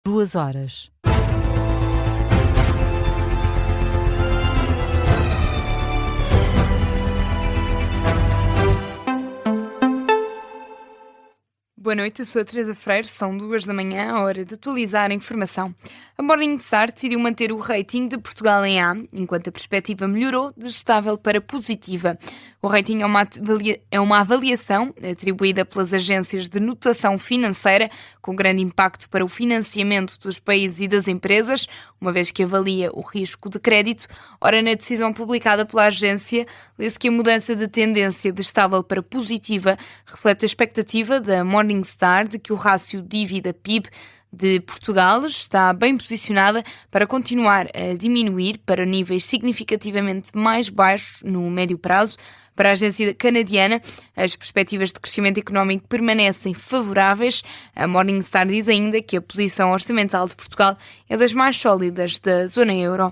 2 horas. Boa noite, eu sou a Teresa Freire, são 2 da manhã, a hora de atualizar a informação. A Morningstar decidiu manter o rating de Portugal em A, enquanto a perspectiva melhorou de estável para positiva. O rating é uma avaliação atribuída pelas agências de notação financeira, com grande impacto para o financiamento dos países e das empresas, uma vez que avalia o risco de crédito. Ora, na decisão publicada pela agência, lê-se que a mudança de tendência de estável para positiva reflete a expectativa da Morningstar de que o rácio dívida-PIB de Portugal está bem posicionada para continuar a diminuir para níveis significativamente mais baixos no médio prazo. Para a agência canadiana, as perspectivas de crescimento económico permanecem favoráveis. A Morningstar diz ainda que a posição orçamental de Portugal é das mais sólidas da zona euro.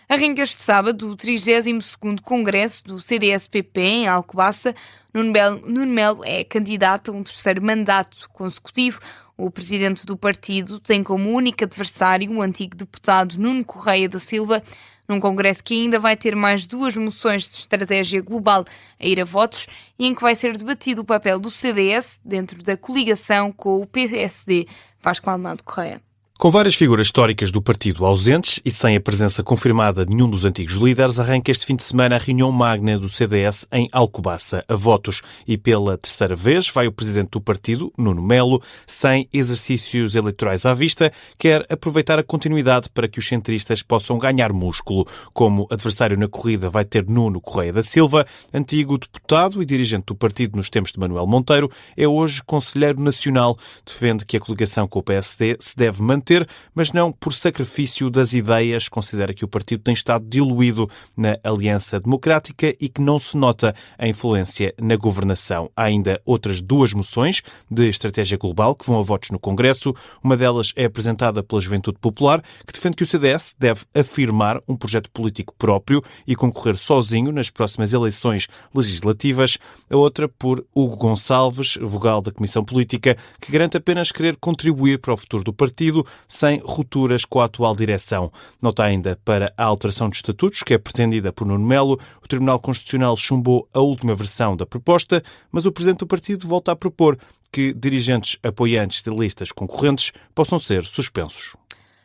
Arranca este sábado o 32º Congresso do CDS-PP em Alcobaça. Nuno Melo é candidato a um terceiro mandato consecutivo. O presidente do partido tem como único adversário o antigo deputado Nuno Correia da Silva, num congresso que ainda vai ter mais 2 moções de estratégia global a ir a votos e em que vai ser debatido o papel do CDS dentro da coligação com o PSD. Vasco Maldonado Correia. Com várias figuras históricas do partido ausentes e sem a presença confirmada de nenhum dos antigos líderes, arranca este fim de semana a reunião magna do CDS em Alcobaça, a votos. E pela terceira vez vai o presidente do partido, Nuno Melo, sem exercícios eleitorais à vista, quer aproveitar a continuidade para que os centristas possam ganhar músculo. Como adversário na corrida vai ter Nuno Correia da Silva, antigo deputado e dirigente do partido nos tempos de Manuel Monteiro, é hoje conselheiro nacional. Defende que a coligação com o PSD se deve manter, mas não por sacrifício das ideias. Considera que o partido tem estado diluído na Aliança Democrática e que não se nota a influência na governação. Há ainda outras 2 moções de estratégia global que vão a votos no Congresso. Uma delas é apresentada pela Juventude Popular, que defende que o CDS deve afirmar um projeto político próprio e concorrer sozinho nas próximas eleições legislativas. A outra por Hugo Gonçalves, vogal da Comissão Política, que garante apenas querer contribuir para o futuro do partido, sem rupturas com a atual direção. Nota ainda para a alteração de estatutos, que é pretendida por Nuno Melo. O Tribunal Constitucional chumbou a última versão da proposta, mas o presidente do partido volta a propor que dirigentes apoiantes de listas concorrentes possam ser suspensos.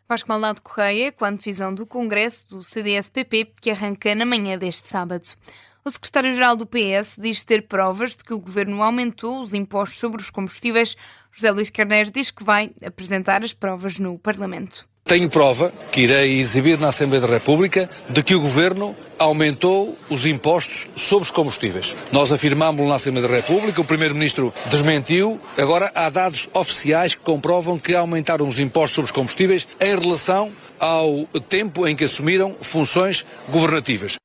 Vasco Maldonado Correia, com a antevisão do Congresso do CDS-PP, que arranca na manhã deste sábado. O secretário-geral do PS diz ter provas de que o governo aumentou os impostos sobre os combustíveis. José Luís Carneiro diz que vai apresentar as provas no Parlamento. Tenho prova, que irei exibir na Assembleia da República, de que o Governo aumentou os impostos sobre os combustíveis. Nós afirmámos na Assembleia da República, o Primeiro-Ministro desmentiu. Agora há dados oficiais que comprovam que aumentaram os impostos sobre os combustíveis em relação ao tempo em que assumiram funções governativas.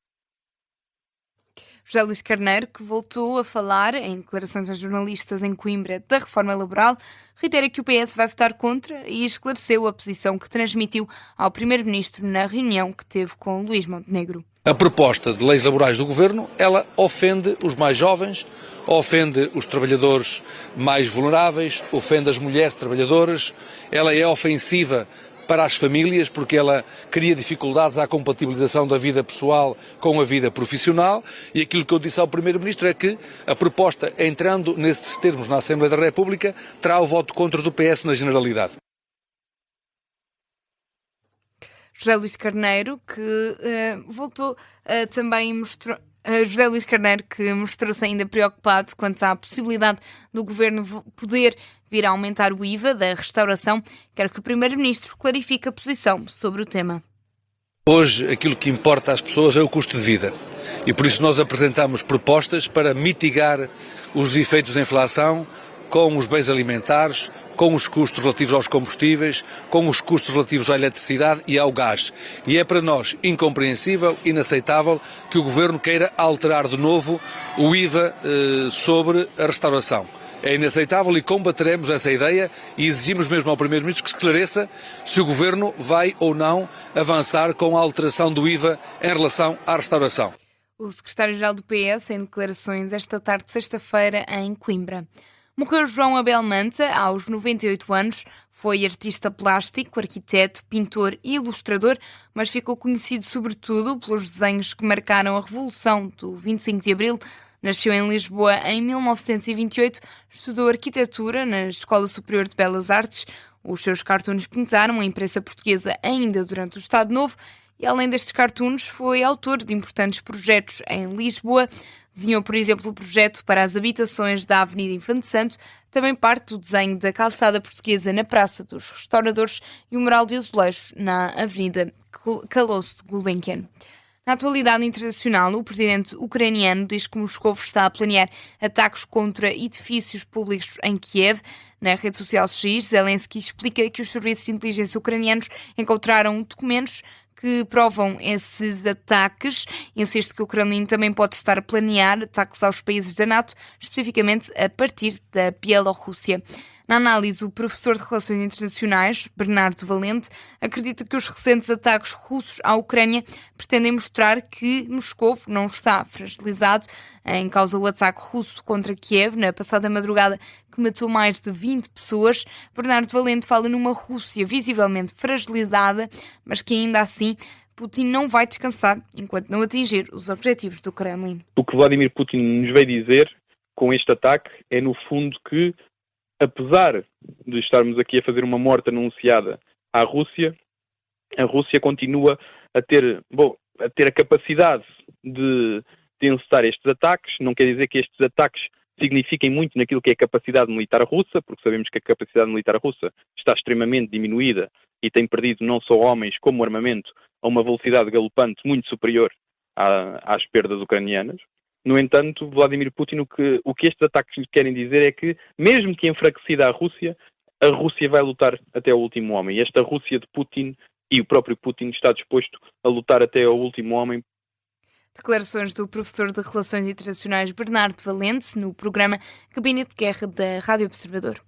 José Luís Carneiro, que voltou a falar em declarações aos jornalistas em Coimbra da reforma laboral, reitera que o PS vai votar contra e esclareceu a posição que transmitiu ao Primeiro-Ministro na reunião que teve com Luís Montenegro. A proposta de leis laborais do Governo, ela ofende os mais jovens, ofende os trabalhadores mais vulneráveis, ofende as mulheres trabalhadoras, ela é ofensiva para as famílias, porque ela cria dificuldades à compatibilização da vida pessoal com a vida profissional, e aquilo que eu disse ao Primeiro-Ministro é que a proposta, entrando nesses termos na Assembleia da República, terá o voto contra do PS na generalidade. José Luís Carneiro, que voltou também mostrou. José Luís Carneiro, que mostrou-se ainda preocupado quanto à possibilidade do Governo poder vir a aumentar o IVA da restauração, quer que o Primeiro-Ministro clarifique a posição sobre o tema. Hoje, aquilo que importa às pessoas é o custo de vida. E por isso nós apresentamos propostas para mitigar os efeitos da inflação com os bens alimentares, com os custos relativos aos combustíveis, com os custos relativos à eletricidade e ao gás. E é para nós incompreensível, inaceitável, que o Governo queira alterar de novo o IVA sobre a restauração. É inaceitável e combateremos essa ideia e exigimos mesmo ao Primeiro-Ministro que esclareça se o Governo vai ou não avançar com a alteração do IVA em relação à restauração. O secretário-geral do PS em declarações esta tarde de sexta-feira em Coimbra. Morreu João Abel Manta, aos 98 anos. Foi artista plástico, arquiteto, pintor e ilustrador, mas ficou conhecido sobretudo pelos desenhos que marcaram a Revolução do 25 de Abril. Nasceu em Lisboa em 1928, estudou arquitetura na Escola Superior de Belas Artes. Os seus cartoons pintaram a imprensa portuguesa ainda durante o Estado Novo e, além destes cartoons, foi autor de importantes projetos em Lisboa. Desenhou, por exemplo, o projeto para as habitações da Avenida Infante Santo, também parte do desenho da calçada portuguesa na Praça dos Restauradores e o mural de azulejos na Avenida Calosso de Gulbenkian. Na atualidade internacional, o presidente ucraniano diz que Moscou está a planear ataques contra edifícios públicos em Kiev. Na rede social X, Zelensky explica que os serviços de inteligência ucranianos encontraram documentos que provam esses ataques. Insiste que o Kremlin também pode estar a planear ataques aos países da NATO, especificamente a partir da Bielorrússia. Na análise, o professor de Relações Internacionais, Bernardo Valente, acredita que os recentes ataques russos à Ucrânia pretendem mostrar que Moscou não está fragilizado. Em causa o ataque russo contra Kiev na passada madrugada, que matou mais de 20 pessoas. Bernardo Valente fala numa Rússia visivelmente fragilizada, mas que ainda assim Putin não vai descansar enquanto não atingir os objetivos do Kremlin. O que Vladimir Putin nos veio dizer com este ataque é, no fundo, que apesar de estarmos aqui a fazer uma morte anunciada à Rússia, a Rússia continua a ter a capacidade de encetar estes ataques. Não quer dizer que estes ataques signifiquem muito naquilo que é a capacidade militar russa, porque sabemos que a capacidade militar russa está extremamente diminuída e tem perdido não só homens como armamento a uma velocidade galopante muito superior às perdas ucranianas. No entanto, Vladimir Putin, o que estes ataques lhe querem dizer é que, mesmo que enfraquecida a Rússia vai lutar até o último homem. E esta Rússia de Putin e o próprio Putin está disposto a lutar até ao último homem. Declarações do professor de Relações Internacionais Bernardo Valente no programa Gabinete de Guerra da Rádio Observador.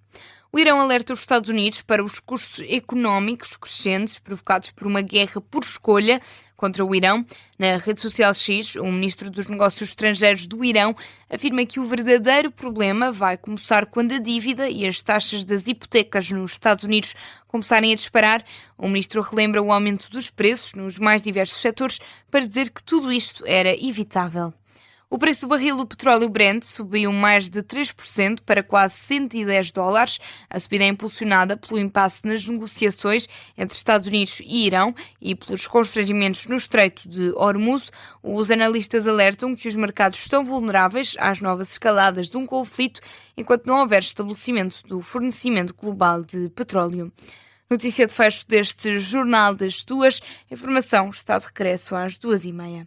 O Irão alerta os Estados Unidos para os custos económicos crescentes provocados por uma guerra por escolha contra o Irão. Na rede social X, o ministro dos Negócios Estrangeiros do Irão afirma que o verdadeiro problema vai começar quando a dívida e as taxas das hipotecas nos Estados Unidos começarem a disparar. O ministro relembra o aumento dos preços nos mais diversos setores para dizer que tudo isto era evitável. O preço do barril do petróleo Brent subiu mais de 3% para quase $110. A subida é impulsionada pelo impasse nas negociações entre Estados Unidos e Irão e pelos constrangimentos no Estreito de Hormuz. Os analistas alertam que os mercados estão vulneráveis às novas escaladas de um conflito enquanto não houver estabelecimento do fornecimento global de petróleo. Notícia de fecho deste Jornal das 2. A informação está de regresso às 2h30.